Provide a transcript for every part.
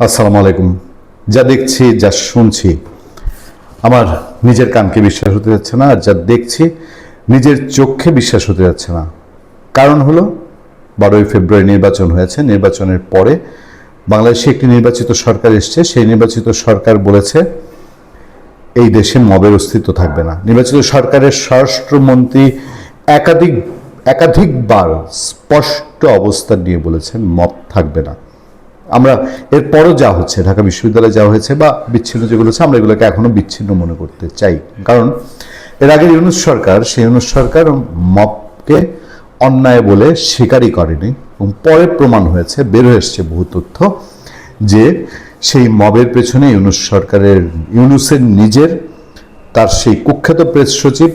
আসসালামু আলাইকুম। যা দেখছি, যা শুনছি, আমার নিজের কানকে বিশ্বাস হতে যাচ্ছে না, আর যা দেখছি নিজের চোখে বিশ্বাস হতে যাচ্ছে না। কারণ হলো 12ই ফেব্রুয়ারি নির্বাচন হয়েছে। নির্বাচনের পরে বাংলাদেশে একটি নির্বাচিত সরকার এসছে। সেই নির্বাচিত সরকার বলেছে এই দেশে মবের অস্তিত্ব থাকবে না। নির্বাচিত সরকারের স্বরাষ্ট্রমন্ত্রী একাধিক একাধিকবার স্পষ্ট অবস্থান নিয়ে বলেছেন মব থাকবে না। আমরা এরপরও যা হচ্ছে, ঢাকা বিশ্ববিদ্যালয়ে যা হয়েছে বা বিচ্ছিন্ন যেগুলো হচ্ছে, আমরা এগুলোকে এখনো বিচ্ছিন্ন মনে করতে চাই। কারণ এর আগের ইউনূস সরকার, সেই ইউনূস সরকার মবকে অন্যায় বলে স্বীকারই করেনি, এবং পরে প্রমাণ হয়েছে, বের হয়ে এসছে বহু তথ্য যে সেই মবের পেছনে ইউনূসের নিজের, তার সেই কুখ্যাত প্রেস সচিব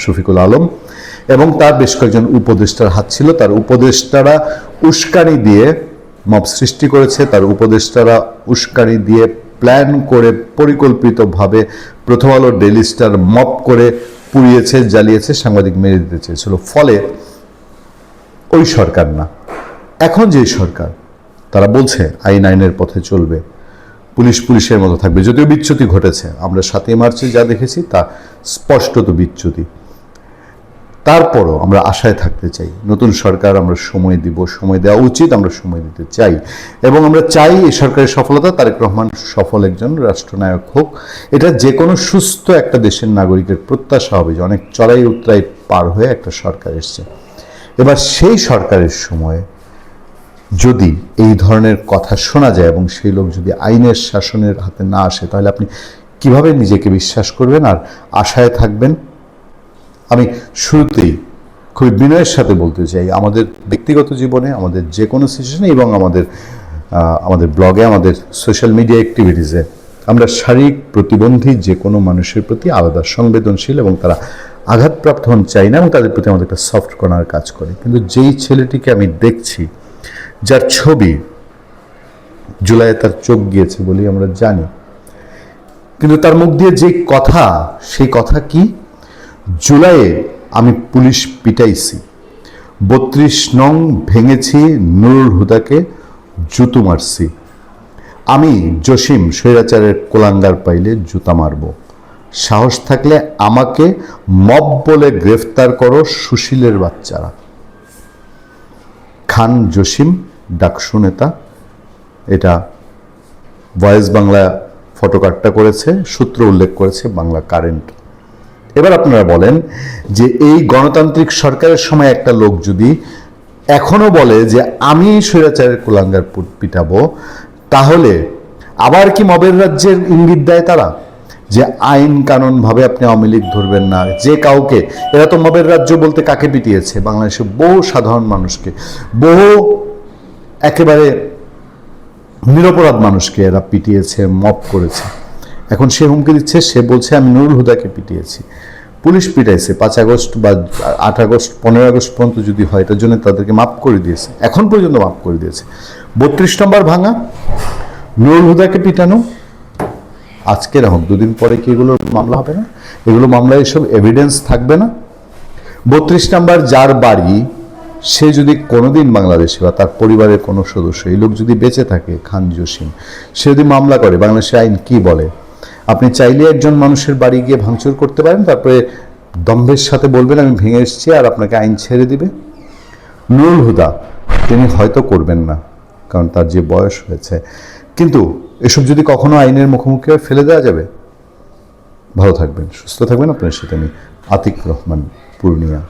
শফিকুল আলম এবং তার বেশ কয়েকজন উপদেষ্টার হাত ছিল। তার উপদেষ্টারা উস্কানি দিয়ে মব সৃষ্টি করেছে। তার উপদেষ্টারা উস্কানি দিয়ে প্ল্যান করে পরিকল্পিতভাবে প্রথম আলো, ডেইলি স্টার মব করে পুড়িয়েছে, জ্বালিয়েছে, সাংবাদিক মেরে দিতে চেয়েছিল। ফলে ওই সরকার না, এখন যে সরকার, তারা বলছে আইনের পথে চলবে, পুলিশের মতো থাকবে। যদিও বিচ্যুতি ঘটেছে, আমরা 7ই মার্চে যা দেখেছি তা স্পষ্টত বিচ্যুতি। তারপরও আমরা আশায় থাকতে চাই। নতুন সরকার আমরা সময় দিব, সময় দেওয়া উচিত, আমরা সময় দিতে চাই, এবং আমরা চাই এই সরকারের সফলতা, তারেক রহমান সফল একজন রাষ্ট্রনায়ক হোক। এটা যে কোনো সুস্থ একটা দেশের নাগরিকের প্রত্যাশা হবে যে অনেক চড়াই উতরাই পার হয়ে একটা সরকার এসছে। এবার সেই সরকারের সময় যদি এই ধরনের কথা শোনা যায় এবং সেই লোক যদি আইনের শাসনের হাতে না আসে, তাহলে আপনি কিভাবে নিজেকে বিশ্বাস করবেন আর আশায় থাকবেন? আমি শুরুতেই খুবই বিনয়ের সাথে বলতে চাই, আমাদের ব্যক্তিগত জীবনে, আমাদের যে কোনো সিচুয়েশনে এবং আমাদের ব্লগে, আমাদের সোশ্যাল মিডিয়া অ্যাক্টিভিটিসে আমরা শারীরিক প্রতিবন্ধী যে কোনো মানুষের প্রতি আলাদা সংবেদনশীল, এবং তারা আঘাতপ্রাপ্ত হন চাই না, এবং তাদের প্রতি আমাদের একটা সফট কর্নার কাজ করে। কিন্তু যেই ছেলেটিকে আমি দেখছি, যার ছবি জুলাইয়ে তার চোখ গিয়েছে বলেই আমরা জানি, কিন্তু তার মুখ দিয়ে যে কথা, সেই কথা কি? জুলাইয়ে আমি পুলিশ পিটাইছি, 32 নং ভেঙেছি, নুরুল হুদাকে জুতো মারছি, আমি জসিম স্বৈরাচারের কোলাঙ্গার পাইলে জুতা মারব, সাহস থাকলে আমাকে মব বলে গ্রেফতার করো সুশীলের বাচ্চারা। খান জসিম, ডাকসু নেতা। এটা ভয়েস বাংলা ফটোকার্ডটা করেছে, সূত্র উল্লেখ করেছে বাংলা কারেন্ট। এবার আপনারা বলেন যে এই গণতান্ত্রিক সরকারের সময় একটা লোক যদি এখনো বলে যে আমি স্বৈরাচারের কুলাঙ্গার পিটাবো, তাহলে আবার কি মবের রাজ্যের ইঙ্গিত দেয় তারা? যে আইন কানুন ভাবে আপনি আওয়ামী লীগ ধরবেন না, যে কাউকে। এরা তো মবের রাজ্য বলতে কাকে পিটিয়েছে? বাংলাদেশে বহু সাধারণ মানুষকে, বহু একেবারে নিরপরাধ মানুষকে এরা পিটিয়েছে, মব করেছে। এখন সে হুমকি দিচ্ছে, সে বলছে আমি নুরুল হুদাকে পিটিয়েছি। পুলিশ পিটাইছে 5 আগস্ট বা 8 আগস্ট, 15 আগস্ট পর্যন্ত যদি হয়, এটার জন্য তাদেরকে মাফ করে দিয়েছে, এখন পর্যন্ত মাফ করে দিয়েছে। 32 নম্বর ভাঙা, নুরুল হুদাকে পিটানো, আজকের হোক, 2 দিন পরে কি এগুলোর মামলা হবে না? এগুলো মামলায় এসব এভিডেন্স থাকবে না? 32 নম্বর যার বাড়ি, সে যদি কোনোদিন বাংলাদেশে বা তার পরিবারের কোনো সদস্য, এই লোক যদি বেঁচে থাকে, খান জসিম, সে যদি মামলা করে, বাংলাদেশের আইন কি বলে? আপনি চাইলে একজন মানুষের বাড়ি গিয়ে ভাঙচুর করতে পারেন, তারপরে দম্ভের সাথে বলবেন আমি ভেঙে এসেছি, আর আপনাকে আইন ছেড়ে দিবে। নুরুল হুদা তিনি হয়তো করবেন না, কারণ তার যে বয়স হয়েছে। কিন্তু এসব যদি কখনো আইনের মুখোমুখি ফেলে দেওয়া যাবে। ভালো থাকবেন, সুস্থ থাকবেন। আপনার সাথে আমি আতিক রহমান, পূর্ণিয়া।